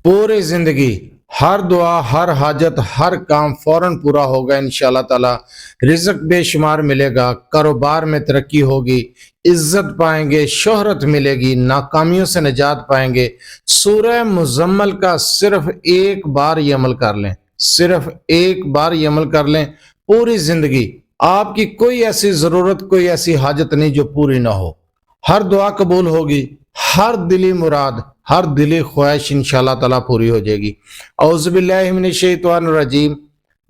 पूरी जिंदगी हर दुआ, हर हाजत, हर काम फौरन पूरा होगा इंशाल्लाह ताला। रिज़्क बेशुमार मिलेगा, कारोबार में तरक्की होगी, इज्जत पाएंगे, शोहरत मिलेगी, नाकामियों से निजात पाएंगे। सूरह मुज़म्मल का सिर्फ एक बार ये अमल कर लें, सिर्फ एक बार ये अमल कर लें, पूरी जिंदगी आपकी कोई ऐसी जरूरत, कोई ऐसी हाजत नहीं जो पूरी ना हो। हर दुआ कबूल होगी, हर दिली मुराद, हर दिली ख्वाहिश इंशाल्लाह ताला पूरी हो जाएगी। औज़ुबिल्लाहि मिनश्शैतानिर्रजीम,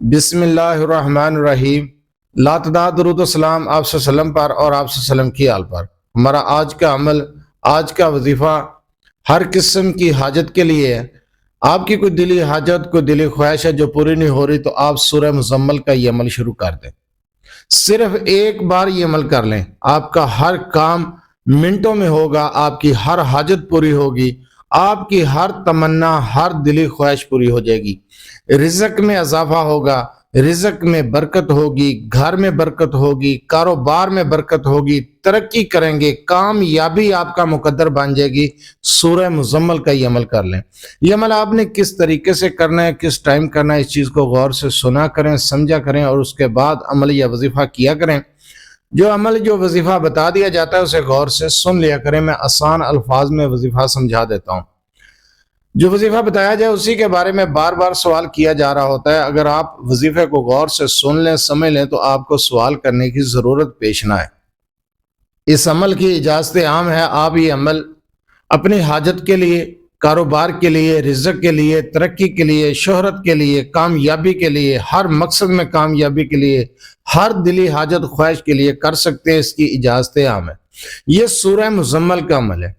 बिस्मिल्लाहिर्रहमानिर्रहीम। लातदाद दुरूद सलाम आप सल्लम पर और आप सल्लम की आल पर। हमारा आज का अमल, आज का वजीफा हर किस्म की हाजत के लिए है। आपकी कोई दिली हाजत, कोई दिली ख्वाहिश है जो पूरी नहीं हो रही, तो आप सूरह मुज़म्मल का ये अमल शुरू कर दें। सिर्फ एक बार ये अमल कर लें, आपका हर काम मिनटों में होगा, आपकी हर हाजत पूरी होगी, आपकी हर तमन्ना, हर दिली ख्वाहिश पूरी हो जाएगी। रिज़्क में इजाफा होगा, रिज़्क में बरकत होगी, घर में बरकत होगी, कारोबार में बरकत होगी, तरक्की करेंगे, कामयाबी आपका मुकद्दर बन जाएगी। सूरह मुज़म्मल का ये अमल कर लें। ये अमल आपने किस तरीके से करना है, किस टाइम करना है, इस चीज़ को गौर से सुना करें, समझा करें और उसके बाद अमल या वजीफा किया करें। जो अमल, जो वजीफा बता दिया जाता है उसे गौर से सुन लिया करें। मैं आसान अल्फाज में वजीफा समझा देता हूँ। जो वजीफा बताया जाए उसी के बारे में बार बार सवाल किया जा रहा होता है। अगर आप वजीफे को गौर से सुन लें, समझ लें, तो आपको सवाल करने की जरूरत पेश ना है। इस अमल की इजाजत आम है। आप ये अमल अपनी हाजत के लिए, कारोबार के लिए, रिज़्क के लिए, तरक्की के लिए, शोहरत के लिए, कामयाबी के लिए, हर मकसद में कामयाबी के लिए, हर दिली हाजत ख्वाहिश के लिए कर सकते हैं। इसकी इजाजत आम है। यह सूरह मुज़म्मल का अमल है।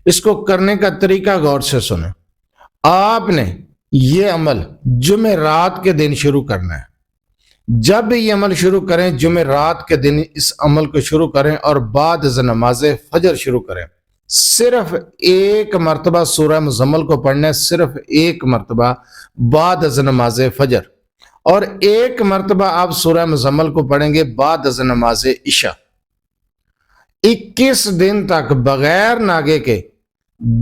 इसको करने का तरीका गौर से सुने। आपने ये अमल जुमेरात के दिन शुरू करना है। जब भी ये अमल शुरू करें, जुमेरात के दिन इस अमल को शुरू करें और बाद नमाज फजर शुरू करें। सिर्फ एक मरतबा सूरह मुज़म्मल को पढ़ना है, सिर्फ एक मरतबा बाद नमाज फजर, और एक मरतबा आप सूरह मुज़म्मल को पढ़ेंगे बाद नमाज इशा। 21 दिन तक बगैर नागे के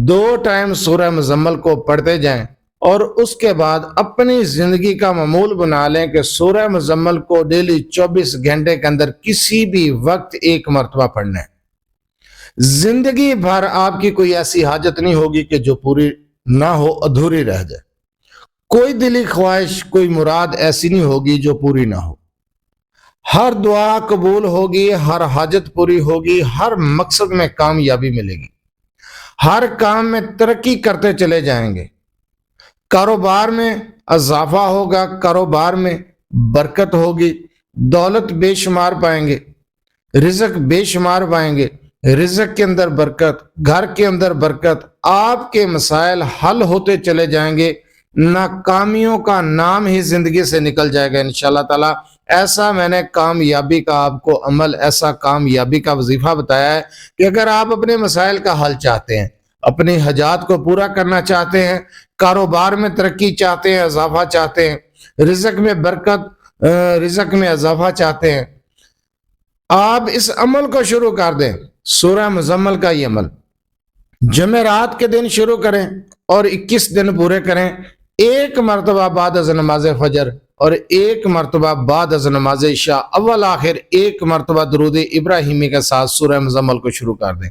2 टाइम सूरह मुज़म्मल को पढ़ते जाएं और उसके बाद अपनी जिंदगी का मामूल बना लें कि सूरह मुज़म्मल को डेली 24 घंटे के अंदर किसी भी वक्त एक मरतबा पढ़ना है। जिंदगी भर आपकी कोई ऐसी हाजत नहीं होगी कि जो पूरी ना हो, अधूरी रह जाए। कोई दिली ख्वाहिश, कोई मुराद ऐसी नहीं होगी जो पूरी ना हो। हर दुआ कबूल होगी, हर हाजत पूरी होगी, हर मकसद में कामयाबी मिलेगी, हर काम में तरक्की करते चले जाएंगे, कारोबार में इजाफा होगा, कारोबार में बरकत होगी, दौलत बेशुमार पाएंगे, रिज़्क बेशुमार पाएंगे, रिज़्क के अंदर बरकत, घर के अंदर बरकत, आपके मसाइल हल होते चले जाएंगे, नाकामियों का नाम ही जिंदगी से निकल जाएगा इंशाल्लाह ताला। ऐसा मैंने कामयाबी का आपको अमल, ऐसा कामयाबी का वजीफा बताया है कि अगर आप अपने मसाइल का हल चाहते हैं, अपनी हजात को पूरा करना चाहते हैं, कारोबार में तरक्की चाहते हैं, इजाफा चाहते हैं, रिज़्क में बरकत, रिज़्क में इजाफा चाहते हैं, आप इस अमल को शुरू कर दें। सूरह मुज़म्मल का ये अमल जुमेरात के दिन शुरू करें और 21 दिन पूरे करें। एक मरतबा बाद नमाज फजर और एक मरतबा बाद नमाज इशा, अव्वल आखिर एक मरतबा दुरूद इब्राहिमी के साथ सूरह मुज़म्मल को शुरू कर दें।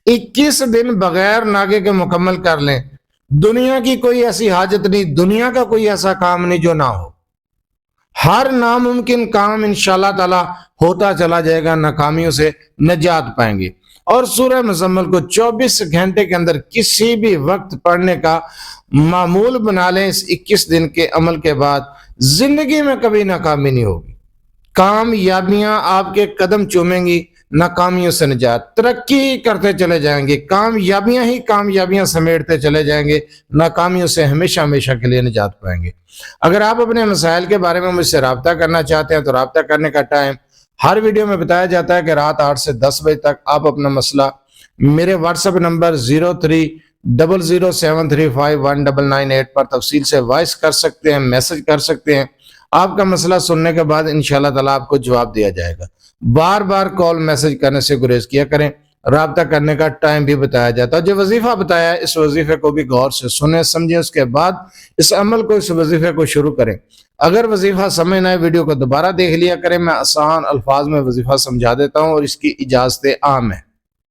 21 दिन बगैर नागे के मुकम्मल कर लें। दुनिया की कोई ऐसी हाजत नहीं, दुनिया का कोई ऐसा काम नहीं जो ना हो। हर नामुमकिन काम इंशाल्लाह ताला होता चला जाएगा, नाकामियों से निजात पाएंगे। और सूरह मुज़म्मल को 24 घंटे के अंदर किसी भी वक्त पढ़ने का मामूल बना लें। इस 21 दिन के अमल के बाद जिंदगी में कभी नाकामी नहीं होगी, कामयाबियां आपके कदम चूमेंगी, नाकामियों से निजात, तरक्की करते चले जाएंगे, कामयाबियां ही कामयाबियां समेटते चले जाएंगे, नाकामियों से हमेशा हमेशा के लिए निजात पाएंगे। अगर आप अपने मसाइल के बारे में मुझसे रब्ता करना चाहते हैं तो रब्ता करने का टाइम हर वीडियो में बताया जाता है कि रात 8 से 10 बजे तक आप अपना मसला मेरे व्हाट्सएप नंबर 030073519998 पर तफसील से वॉइस कर सकते हैं, मैसेज कर सकते हैं। आपका मसला सुनने के बाद इंशाल्लाह ताला आपको जवाब दिया जाएगा। बार बार कॉल मैसेज करने से गुरेज किया करें। رابطہ کرنے کا ٹائم بھی بتایا جاتا ہے۔ جو وظیفہ بتایا ہے اس وظیفے کو بھی غور سے سنیں سمجھیں، اس کے بعد اس عمل کو اس وظیفے کو شروع کریں۔ اگر وظیفہ سمجھ نہ آئے ویڈیو کو دوبارہ دیکھ لیا کریں، میں آسان الفاظ میں وظیفہ سمجھا دیتا ہوں اور اس کی اجازت عام ہے۔